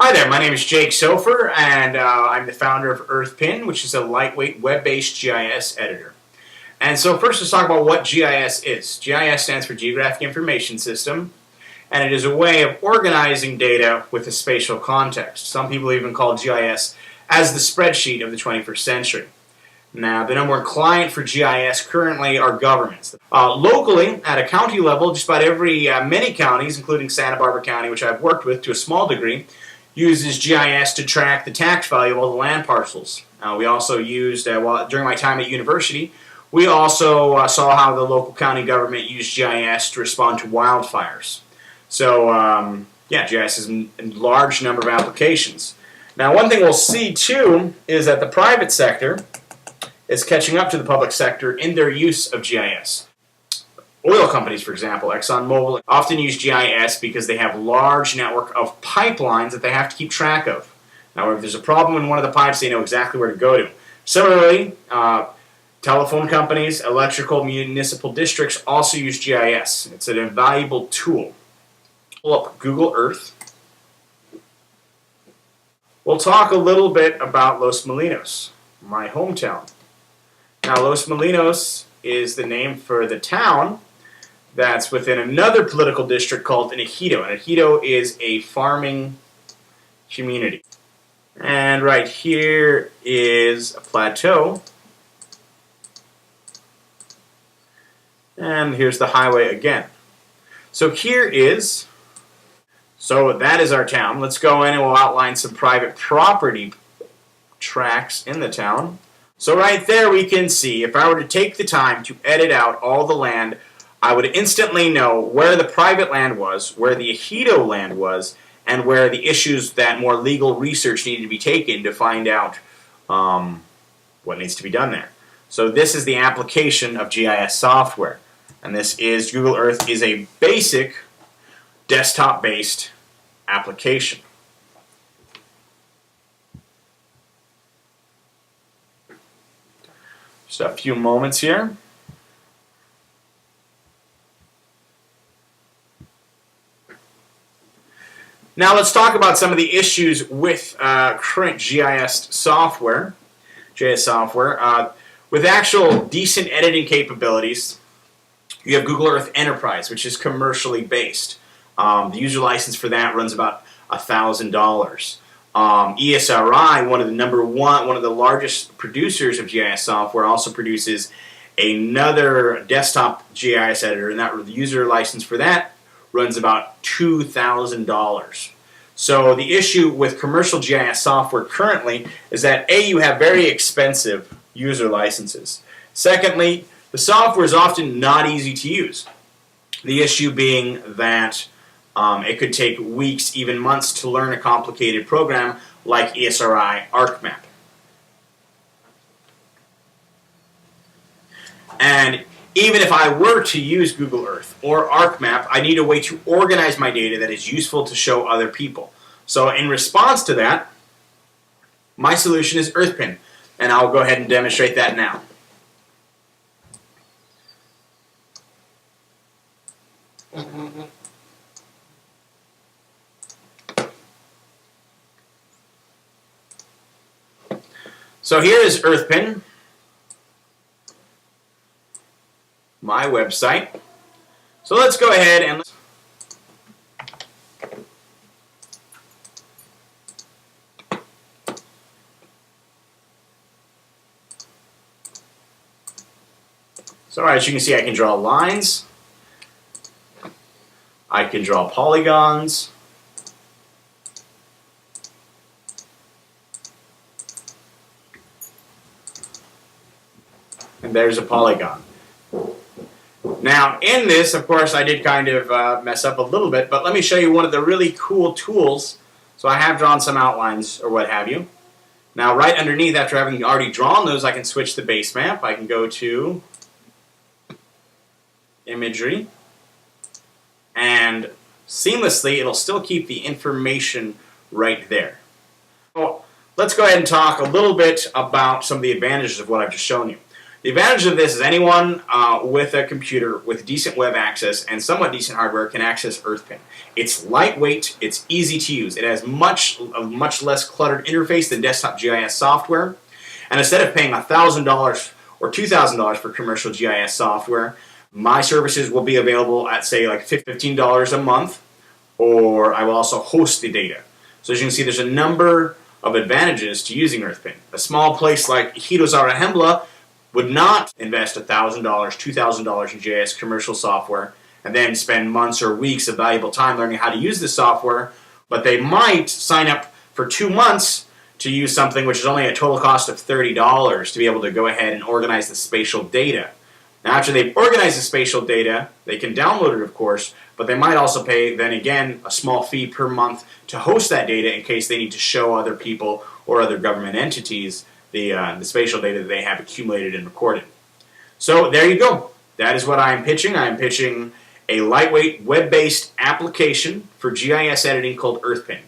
Hi there, my name is Jake Sofer, and I'm the founder of EarthPin, which is a lightweight web-based GIS editor. And so first let's talk about what GIS is. GIS stands for Geographic Information System, and it is a way of organizing data with a spatial context. Some people even call GIS as the spreadsheet of the 21st century. Now, the number one client for GIS currently are governments. Locally, at a county level, just about many counties, including Santa Barbara County, which I've worked with to a small degree, uses GIS to track the tax value of all the land parcels. We also used, during my time at university, we also saw how the local county government used GIS to respond to wildfires. So, GIS is in a large number of applications. Now, one thing we'll see, too, is that the private sector is catching up to the public sector in their use of GIS. Oil companies, for example, ExxonMobil, often use GIS because they have a large network of pipelines that they have to keep track of. Now, if there's a problem in one of the pipes, they know exactly where to go to. Similarly, telephone companies, electrical municipal districts also use GIS. It's an invaluable tool. Pull up Google Earth. We'll talk a little bit about Los Molinos, my hometown. Now, Los Molinos is the name for the town that's within another political district called an ejido. An ejido is a farming community. And right here is a plateau. And here's the highway again. So that is our town. Let's go in and we'll outline some private property tracts in the town. So right there we can see, if I were to take the time to edit out all the land, I would instantly know where the private land was, where the ejido land was, and where the issues that more legal research needed to be taken to find out what needs to be done there. So this is the application of GIS software. And this is, Google Earth is a basic desktop-based application. Just a few moments here. Now let's talk about some of the issues with current GIS software. With actual decent editing capabilities, you have Google Earth Enterprise, which is commercially based. The user license for that runs about $1,000. ESRI, one of the largest producers of GIS software, also produces another desktop GIS editor, and the user license for that runs about $2,000. So the issue with commercial GIS software currently is that A, you have very expensive user licenses. Secondly, the software is often not easy to use. The issue being that it could take weeks, even months, to learn a complicated program like ESRI ArcMap. And even if I were to use Google Earth or ArcMap, I need a way to organize my data that is useful to show other people. So in response to that, my solution is EarthPin, and I'll go ahead and demonstrate that now. So here is EarthPin, my website. So let's go ahead and as you can see, I can draw lines, I can draw polygons, and there's a polygon. Now, in this, of course, I did kind of mess up a little bit, but let me show you one of the really cool tools. So I have drawn some outlines or what have you. Now, right underneath, after having already drawn those, I can switch the base map. I can go to Imagery, and seamlessly, it'll still keep the information right there. So let's go ahead and talk a little bit about some of the advantages of what I've just shown you. The advantage of this is anyone with a computer with decent web access and somewhat decent hardware can access EarthPin. It's lightweight, it's easy to use, it has a much less cluttered interface than desktop GIS software, and instead of paying $1,000 or $2,000 for commercial GIS software, my services will be available at, say, like $15 a month, or I will also host the data. So as you can see, there's a number of advantages to using EarthPin. A small place like Hidozara would not invest $1,000, $2,000 in GIS commercial software and then spend months or weeks of valuable time learning how to use this software, but they might sign up for 2 months to use something which is only a total cost of $30 to be able to go ahead and organize the spatial data. Now, after they've organized the spatial data, they can download it, of course, but they might also pay, then again, a small fee per month to host that data in case they need to show other people or other government entities the spatial data that they have accumulated and recorded. So there you go. That is what I'm pitching. I'm pitching a lightweight web-based application for GIS editing called EarthPin.